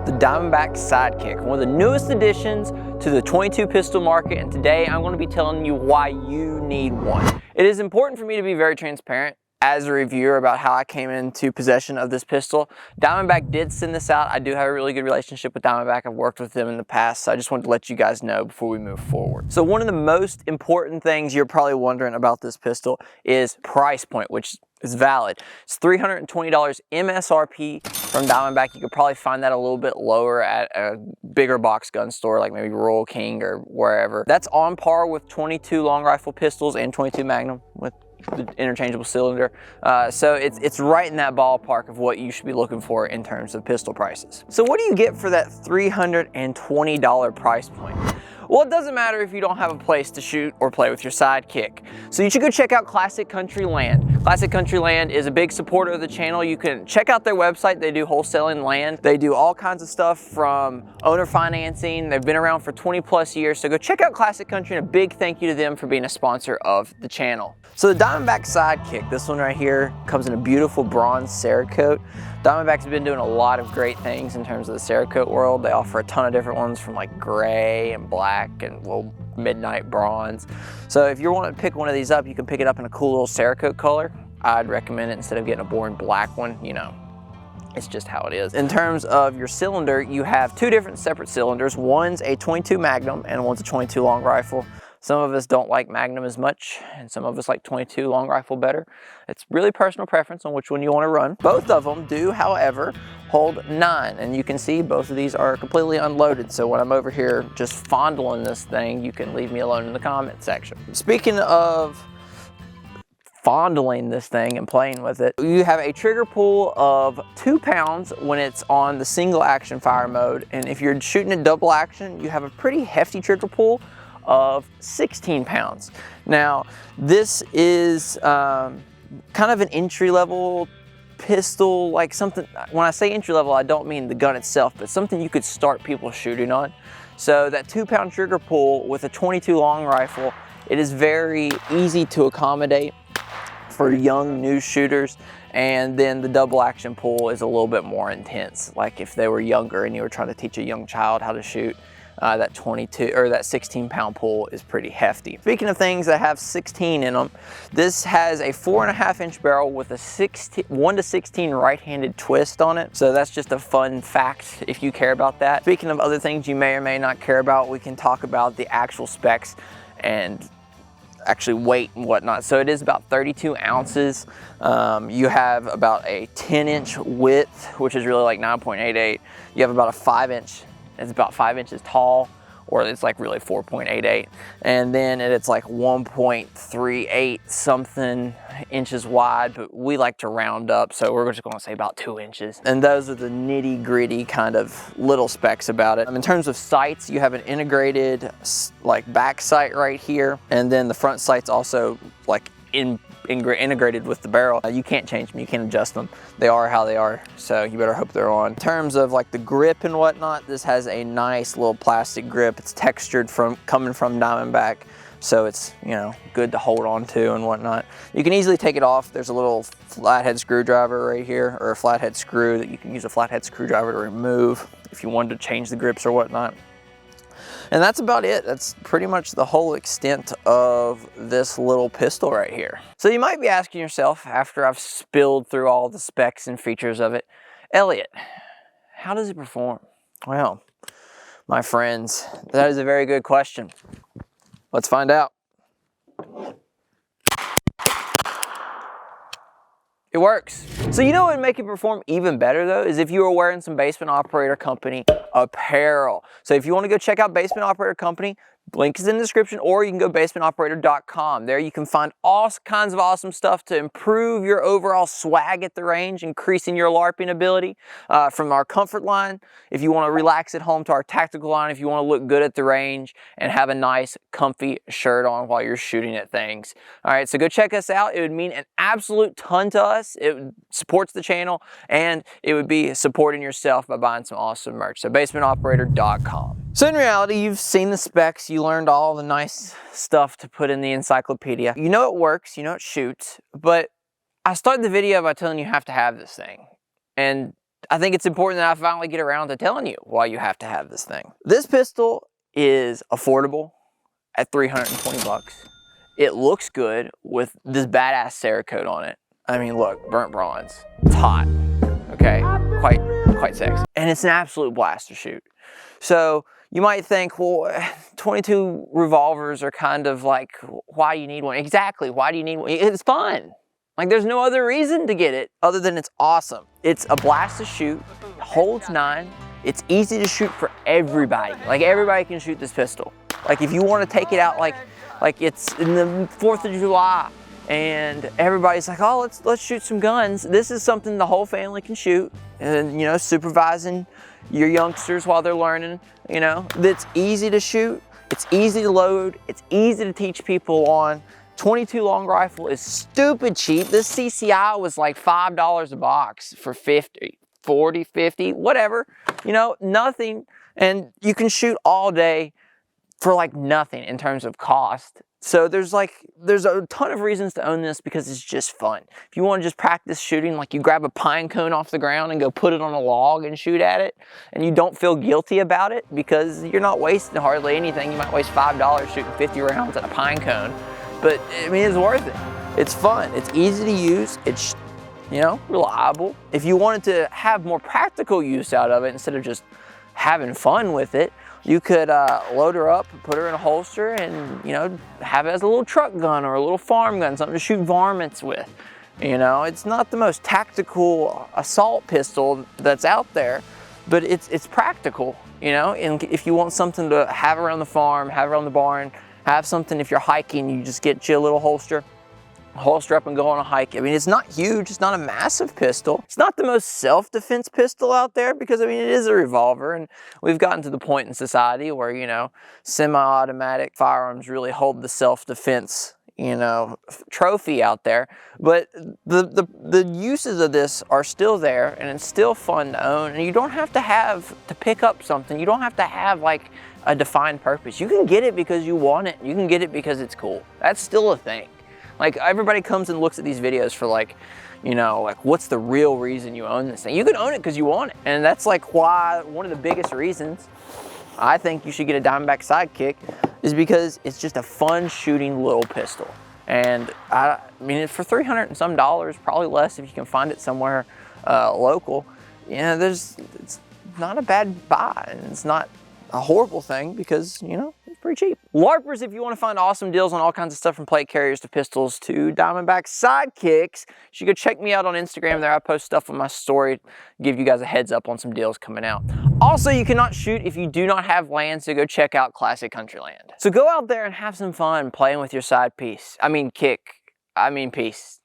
the Diamondback Sidekick, one of the newest additions to the 22 pistol market, and today I'm going to be telling you why you need one. It is important for me to be very transparent as a reviewer about how I came into possession of this pistol. Diamondback did send this out. I do have a really good relationship with Diamondback. I've worked with them in the past, so I just wanted to let you guys know before we move forward. So one of the most important things you're probably wondering about this pistol is price point, which is valid. It's $320 MSRP from Diamondback. You could probably find that a little bit lower at a bigger box gun store like maybe Royal King or wherever. That's on par with 22 long rifle pistols and 22 Magnum with the interchangeable cylinder. So it's right in that ballpark of what you should be looking for in terms of pistol prices. So what do you get for that $320 price point? Well, it doesn't matter if you don't have a place to shoot or play with your Sidekick. So you should go check out Classic Country Land. Classic Country Land is a big supporter of the channel. You can check out their website. They do wholesaling land. They do all kinds of stuff from owner financing. They've been around for 20 plus years. So go check out Classic Country, and a big thank you to them for being a sponsor of the channel. So the Diamondback Sidekick, this one right here, comes in a beautiful bronze Cerakote. Diamondback's been doing a lot of great things in terms of the Cerakote world. They offer a ton of different ones from like gray and black and well, midnight bronze. So if you're wanting to pick one of these up, you can pick it up in a cool little Cerakote color. I'd recommend it instead of getting a boring black one, you know. It's just how it is. In terms of your cylinder, you have two different separate cylinders. One's a 22 Magnum and one's a 22 long rifle. Some of us don't like Magnum as much, and some of us like 22 long rifle better. It's really personal preference on which one you want to run. Both of them do, however, hold 9, and you can see both of these are completely unloaded. So when I'm over here just fondling this thing, you can leave me alone in the comment section. Speaking of fondling this thing and playing with it, you have a trigger pull of 2 pounds when it's on the single action fire mode, and if you're shooting a double action, you have a pretty hefty trigger pull of 16 pounds. Now, this is kind of an entry-level pistol, like something, when I say entry-level, I don't mean the gun itself, but something you could start people shooting on. So that 2-pound trigger pull with a 22 long rifle, it is very easy to accommodate for young new shooters. And then the double action pull is a little bit more intense. Like if they were younger and you were trying to teach a young child how to shoot, that 22 or that 16-pound pull is pretty hefty. Speaking of things that have 16 in them, this has a 4.5-inch barrel with a 1 to 16 right-handed twist on it. So that's just a fun fact if you care about that. Speaking of other things you may or may not care about, we can talk about the actual specs and actually weight and whatnot. So it is about 32 ounces. You have about a 10-inch width, which is really like 9.88. You have about a 5-inch. It's about 5 inches tall, or it's like really 4.88. And then it's like 1.38 something inches wide, but we like to round up, so we're just gonna say about 2 inches. And those are the nitty gritty kind of little specs about it. In terms of sights, you have an integrated like back sight right here, and then the front sight's also like integrated with the barrel. You can't change them, you can't adjust them. They are how they are, so you better hope they're on. In terms of like the grip and whatnot, this has a nice little plastic grip. It's textured coming from Diamondback, so it's, you know, good to hold on to and whatnot. You can easily take it off. There's a little flathead screwdriver right here, or a flathead screw that you can use a flathead screwdriver to remove if you wanted to change the grips or whatnot. And that's about it. That's pretty much the whole extent of this little pistol right here. So you might be asking yourself, after I've spilled through all the specs and features of it, Elliott, how does it perform? Well, my friends, that is a very good question. Let's find out. It works. So you know what would make it perform even better though, is if you were wearing some Basement Operator Company apparel. So if you want to go check out Basement Operator Company, link is in the description, or you can go basementoperator.com. There you can find all kinds of awesome stuff to improve your overall swag at the range, increasing your LARPing ability. From our comfort line, if you want to relax at home, to our tactical line, if you want to look good at the range and have a nice comfy shirt on while you're shooting at things. All right, so go check us out. It would mean an absolute ton to us. It supports the channel, and it would be supporting yourself by buying some awesome merch. So basementoperator.com. So in reality, you've seen the specs, you learned all the nice stuff to put in the encyclopedia. You know it works, you know it shoots, but I started the video by telling you have to have this thing. And I think it's important that I finally get around to telling you why you have to have this thing. This pistol is affordable at 320 bucks. It looks good with this badass Cerakote on it. I mean, look, burnt bronze. It's hot, okay? Quite sexy. And it's an absolute blast to shoot. So you might think, well, 22 revolvers are kind of like, why do you need one? Exactly, why do you need one? It's fun. Like, there's no other reason to get it other than it's awesome. It's a blast to shoot, holds 9. It's easy to shoot for everybody. Like, everybody can shoot this pistol. Like, if you want to take it out like it's in the 4th of July and everybody's like, oh, let's shoot some guns. This is something the whole family can shoot. And, you know, supervising your youngsters while they're learning, you know. It's easy to shoot. It's easy to load. It's easy to teach people on. 22 long rifle is stupid cheap. This CCI was like $5 a box for 50, 40, 50, whatever. You know, nothing. And you can shoot all day for like nothing in terms of cost. So there's a ton of reasons to own this because it's just fun. If you want to just practice shooting, like you grab a pine cone off the ground and go put it on a log and shoot at it, and you don't feel guilty about it because you're not wasting hardly anything. You might waste $5 shooting 50 rounds at a pine cone. But I mean, it's worth it. It's fun. It's easy to use. It's, you know, reliable. If you wanted to have more practical use out of it instead of just having fun with it, you could load her up, put her in a holster, and, you know, have it as a little truck gun or a little farm gun, something to shoot varmints with. You know, it's not the most tactical assault pistol that's out there, but it's practical, you know. And if you want something to have around the farm, have around the barn, have something if you're hiking, you just get you a little holster up and go on a hike. I mean, it's not huge, it's not a massive pistol. It's not the most self-defense pistol out there because, I mean, it is a revolver, and we've gotten to the point in society where, you know, semi-automatic firearms really hold the self-defense, you know, trophy out there. But the uses of this are still there, and it's still fun to own, and you don't have to pick up something. You don't have to have like a defined purpose. You can get it because you want it. You can get it because it's cool. That's still a thing. Like, everybody comes and looks at these videos for like, you know, like, what's the real reason you own this thing? You can own it because you want it. And that's like why one of the biggest reasons I think you should get a Diamondback Sidekick is because it's just a fun shooting little pistol. And I mean, for $300 and some, probably less if you can find it somewhere local, you know, it's not a bad buy, and it's not a horrible thing because, you know, it's pretty cheap. LARPers, if you want to find awesome deals on all kinds of stuff from plate carriers to pistols to Diamondback Sidekicks, you should go check me out on Instagram. There I post stuff on my story, give you guys a heads up on some deals coming out. Also, you cannot shoot if you do not have land, so go check out Classic Country Land. So go out there and have some fun playing with your side piece. I mean piece.